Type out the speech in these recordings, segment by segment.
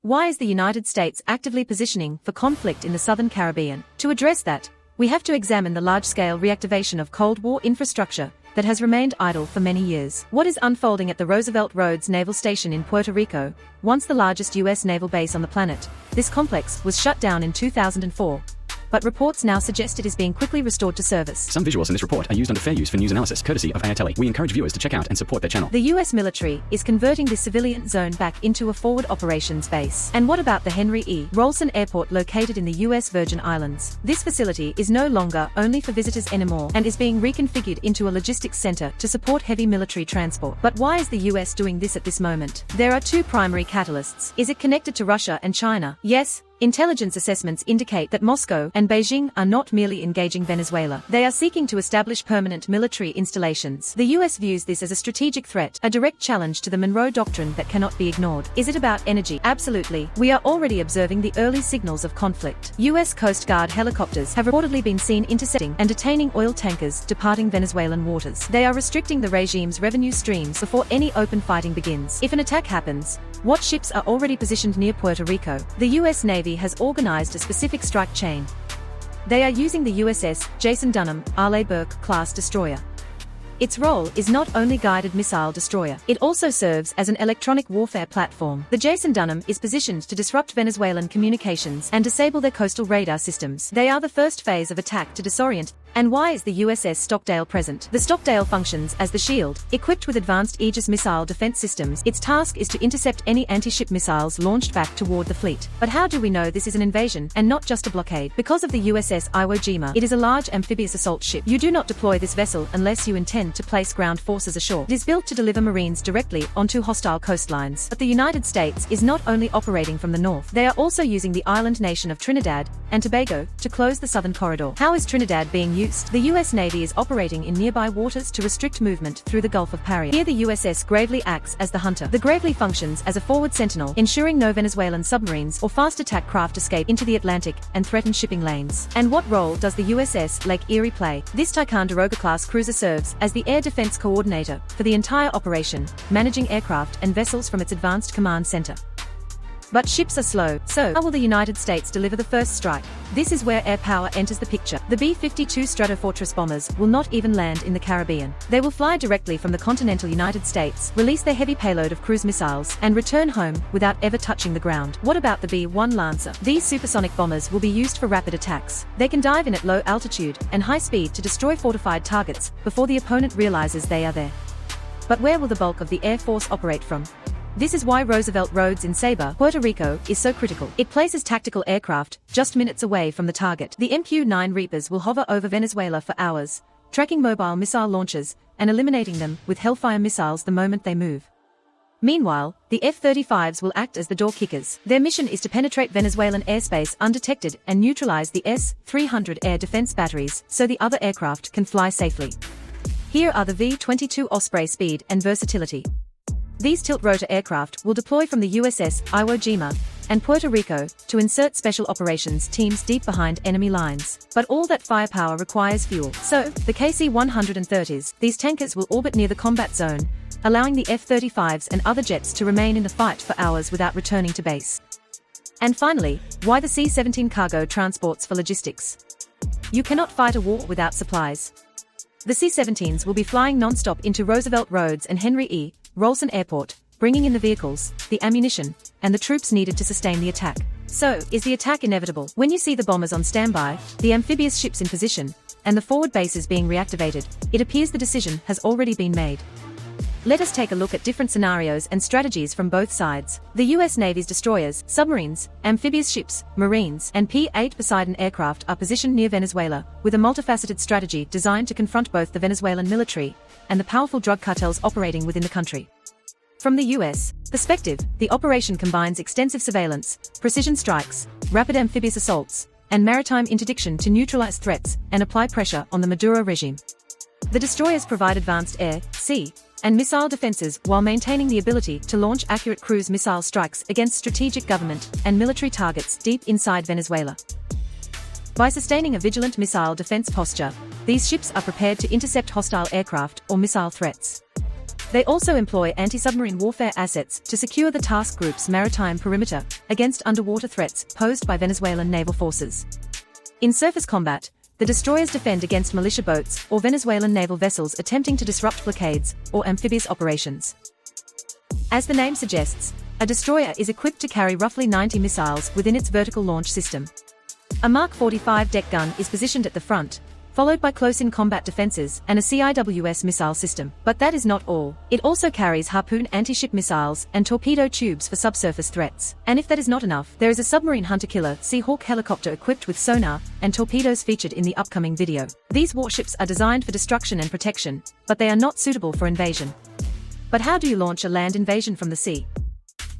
Why is the United States actively positioning for conflict in the southern Caribbean? To address that, we have to examine the large-scale reactivation of Cold War infrastructure that has remained idle for many years. What is unfolding at the Roosevelt Roads Naval Station in Puerto Rico, once the largest U.S. naval base on the planet? This complex was shut down in 2004. But reports now suggest it is being quickly restored to service. Some visuals in this report are used under fair use for news analysis, courtesy of Airtele. We encourage viewers to check out and support their channel. The U.S. military is converting this civilian zone back into a forward operations base. And what about the Henry E. Rolson Airport located in the U.S. Virgin Islands? This facility is no longer only for visitors anymore and is being reconfigured into a logistics center to support heavy military transport. But why is the U.S. doing this at this moment? There are two primary catalysts. Is it connected to Russia and China? Yes. Intelligence assessments indicate that Moscow and Beijing are not merely engaging Venezuela. They are seeking to establish permanent military installations. The U.S. views this as a strategic threat, a direct challenge to the Monroe Doctrine that cannot be ignored. Is it about energy? Absolutely. We are already observing the early signals of conflict. U.S. Coast Guard helicopters have reportedly been seen intercepting and detaining oil tankers departing Venezuelan waters. They are restricting the regime's revenue streams before any open fighting begins. If an attack happens, what ships are already positioned near Puerto Rico? The U.S. Navy has organized a specific strike chain. They are using the USS Jason Dunham Arleigh Burke class destroyer. Its role is not only guided missile destroyer, it also serves as an electronic warfare platform. The Jason Dunham is positioned to disrupt Venezuelan communications and disable their coastal radar systems. They are the first phase of attack to disorient. And why is the USS Stockdale present? The Stockdale functions as the shield. Equipped with advanced Aegis missile defense systems, its task is to intercept any anti-ship missiles launched back toward the fleet. But how do we know this is an invasion and not just a blockade? Because of the USS Iwo Jima, it is a large amphibious assault ship. You do not deploy this vessel unless you intend to place ground forces ashore. It is built to deliver Marines directly onto hostile coastlines. But the United States is not only operating from the north, they are also using the island nation of Trinidad and Tobago to close the southern corridor. How is Trinidad being used? The U.S. Navy is operating in nearby waters to restrict movement through the Gulf of Paria. Here the USS Gravely acts as the hunter. The Gravely functions as a forward sentinel, ensuring no Venezuelan submarines or fast attack craft escape into the Atlantic and threaten shipping lanes. And what role does the USS Lake Erie play? This Ticonderoga-class cruiser serves as the air defense coordinator for the entire operation, managing aircraft and vessels from its advanced command center. But ships are slow, so how will the United States deliver the first strike? This is where air power enters the picture. The B-52 Stratofortress bombers will not even land in the Caribbean. They will fly directly from the continental United States, release their heavy payload of cruise missiles, and return home without ever touching the ground. What about the B-1 Lancer? These supersonic bombers will be used for rapid attacks. They can dive in at low altitude and high speed to destroy fortified targets before the opponent realizes they are there. But where will the bulk of the Air Force operate from? This is why Roosevelt Roads in Ceiba, Puerto Rico, is so critical. It places tactical aircraft just minutes away from the target. The MQ-9 Reapers will hover over Venezuela for hours, tracking mobile missile launchers and eliminating them with Hellfire missiles the moment they move. Meanwhile, the F-35s will act as the door kickers. Their mission is to penetrate Venezuelan airspace undetected and neutralize the S-300 air defense batteries so the other aircraft can fly safely. Here are the V-22 Osprey speed and versatility. These tilt-rotor aircraft will deploy from the USS Iwo Jima and Puerto Rico to insert special operations teams deep behind enemy lines. But all that firepower requires fuel. So, the KC-130s, these tankers will orbit near the combat zone, allowing the F-35s and other jets to remain in the fight for hours without returning to base. And finally, why the C-17 cargo transports for logistics? You cannot fight a war without supplies. The C-17s will be flying non-stop into Roosevelt Roads and Henry E. Rolson Airport, bringing in the vehicles, the ammunition, and the troops needed to sustain the attack. So, is the attack inevitable? When you see the bombers on standby, the amphibious ships in position, and the forward bases being reactivated, it appears the decision has already been made. Let us take a look at different scenarios and strategies from both sides. The U.S. Navy's destroyers, submarines, amphibious ships, Marines, and P-8 Poseidon aircraft are positioned near Venezuela, with a multifaceted strategy designed to confront both the Venezuelan military and the powerful drug cartels operating within the country. From the U.S. perspective, the operation combines extensive surveillance, precision strikes, rapid amphibious assaults, and maritime interdiction to neutralize threats and apply pressure on the Maduro regime. The destroyers provide advanced air, sea, and missile defenses while maintaining the ability to launch accurate cruise missile strikes against strategic government and military targets deep inside Venezuela. By sustaining a vigilant missile defense posture, these ships are prepared to intercept hostile aircraft or missile threats. They also employ anti-submarine warfare assets to secure the task group's maritime perimeter against underwater threats posed by Venezuelan naval forces. In surface combat, the destroyers defend against militia boats or Venezuelan naval vessels attempting to disrupt blockades or amphibious operations. As the name suggests, a destroyer is equipped to carry roughly 90 missiles within its vertical launch system. A Mark 45 deck gun is positioned at the front, followed by close-in combat defenses and a CIWS missile system. But that is not all. It also carries Harpoon anti-ship missiles and torpedo tubes for subsurface threats. And if that is not enough, there is a submarine hunter-killer Seahawk helicopter equipped with sonar and torpedoes featured in the upcoming video. These warships are designed for destruction and protection, but they are not suitable for invasion. But how do you launch a land invasion from the sea?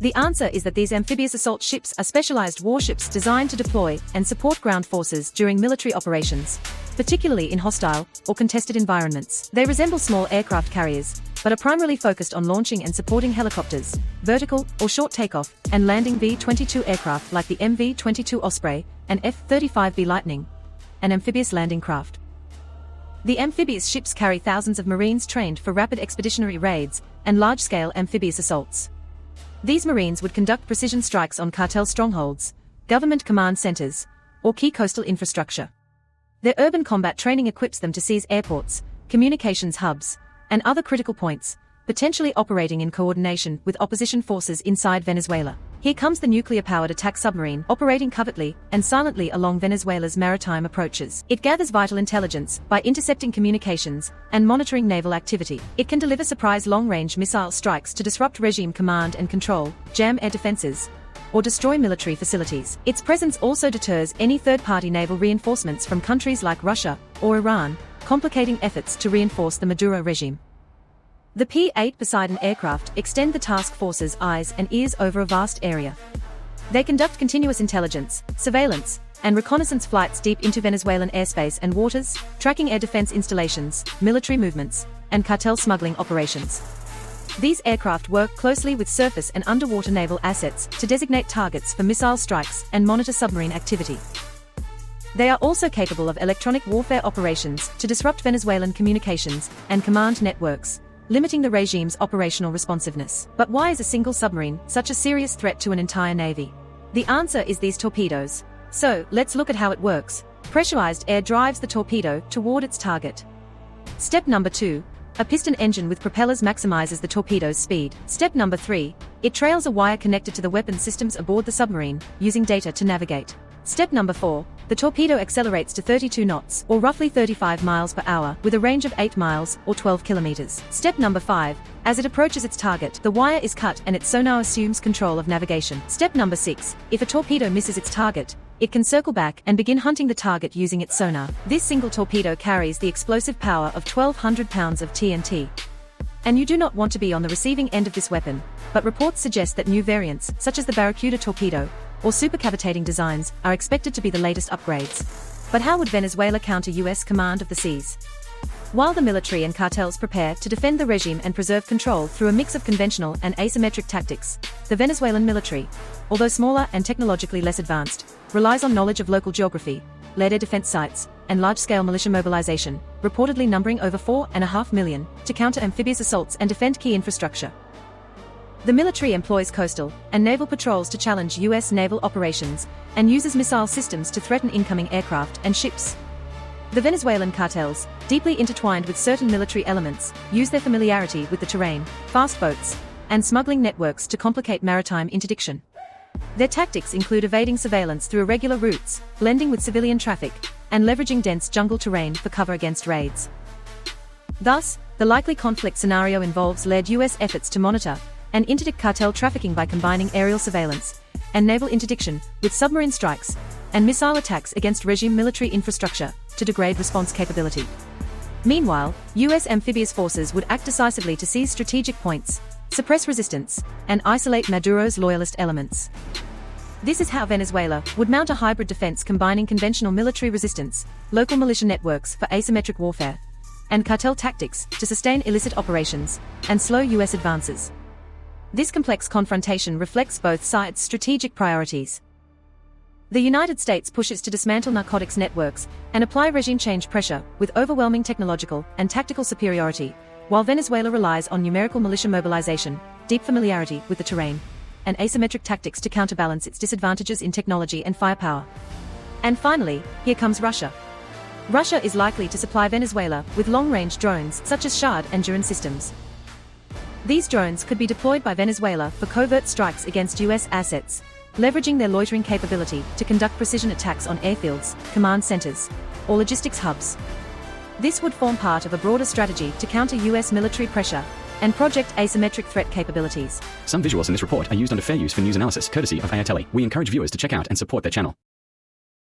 The answer is that these amphibious assault ships are specialized warships designed to deploy and support ground forces during military operations, particularly in hostile or contested environments. They resemble small aircraft carriers, but are primarily focused on launching and supporting helicopters, vertical or short takeoff and landing V-22 aircraft like the MV-22 Osprey and F-35B Lightning, an amphibious landing craft. The amphibious ships carry thousands of Marines trained for rapid expeditionary raids and large-scale amphibious assaults. These Marines would conduct precision strikes on cartel strongholds, government command centers, or key coastal infrastructure. Their urban combat training equips them to seize airports, communications hubs, and other critical points, potentially operating in coordination with opposition forces inside Venezuela. Here comes the nuclear-powered attack submarine, operating covertly and silently along Venezuela's maritime approaches. It gathers vital intelligence by intercepting communications and monitoring naval activity. It can deliver surprise long-range missile strikes to disrupt regime command and control, jam air defenses, or destroy military facilities. Its presence also deters any third-party naval reinforcements from countries like Russia or Iran, complicating efforts to reinforce the Maduro regime. The P-8 Poseidon aircraft extend the task force's eyes and ears over a vast area. They conduct continuous intelligence, surveillance, and reconnaissance flights deep into Venezuelan airspace and waters, tracking air defense installations, military movements, and cartel smuggling operations. These aircraft work closely with surface and underwater naval assets to designate targets for missile strikes and monitor submarine activity. They are also capable of electronic warfare operations to disrupt Venezuelan communications and command networks, limiting the regime's operational responsiveness. But why is a single submarine such a serious threat to an entire navy? The answer is these torpedoes. So, let's look at how it works. Pressurized air drives the torpedo toward its target. Step number 2. A piston engine with propellers maximizes the torpedo's speed. Step number 3. It trails a wire connected to the weapon systems aboard the submarine, using data to navigate. Step number 4. The torpedo accelerates to 32 knots, or roughly 35 miles per hour, with a range of 8 miles, or 12 kilometers. Step number 5. As it approaches its target, the wire is cut and its sonar assumes control of navigation. Step number 6. If a torpedo misses its target, it can circle back and begin hunting the target using its sonar. This single torpedo carries the explosive power of 1,200 pounds of TNT. And you do not want to be on the receiving end of this weapon, but reports suggest that new variants, such as the Barracuda torpedo, or supercavitating designs, are expected to be the latest upgrades. But how would Venezuela counter US command of the seas? While the military and cartels prepare to defend the regime and preserve control through a mix of conventional and asymmetric tactics, the Venezuelan military, although smaller and technologically less advanced, relies on knowledge of local geography, lead air defense sites, and large-scale militia mobilization, reportedly numbering over 4.5 million, to counter amphibious assaults and defend key infrastructure. The military employs coastal and naval patrols to challenge US naval operations and uses missile systems to threaten incoming aircraft and ships. The Venezuelan cartels, deeply intertwined with certain military elements, use their familiarity with the terrain, fast boats, and smuggling networks to complicate maritime interdiction. Their tactics include evading surveillance through irregular routes, blending with civilian traffic, and leveraging dense jungle terrain for cover against raids. Thus, the likely conflict scenario involves led US efforts to monitor and interdict cartel trafficking by combining aerial surveillance and naval interdiction with submarine strikes and missile attacks against regime military infrastructure to degrade response capability. Meanwhile, US amphibious forces would act decisively to seize strategic points, suppress resistance, and isolate Maduro's loyalist elements. This is how Venezuela would mount a hybrid defense combining conventional military resistance, local militia networks for asymmetric warfare, and cartel tactics to sustain illicit operations and slow US advances. This complex confrontation reflects both sides' strategic priorities. The United States pushes to dismantle narcotics networks and apply regime change pressure with overwhelming technological and tactical superiority, While Venezuela relies on numerical militia mobilization, deep familiarity with the terrain, and asymmetric tactics to counterbalance its disadvantages in technology and firepower. And finally, here comes Russia. Russia is likely to supply Venezuela with long-range drones such as Shahd and Duran systems. These drones could be deployed by Venezuela for covert strikes against US assets, leveraging their loitering capability to conduct precision attacks on airfields, command centers, or logistics hubs. This would form part of a broader strategy to counter US military pressure and project asymmetric threat capabilities. Some visuals in this report are used under fair use for news analysis, courtesy of AirTele. We encourage viewers to check out and support their channel.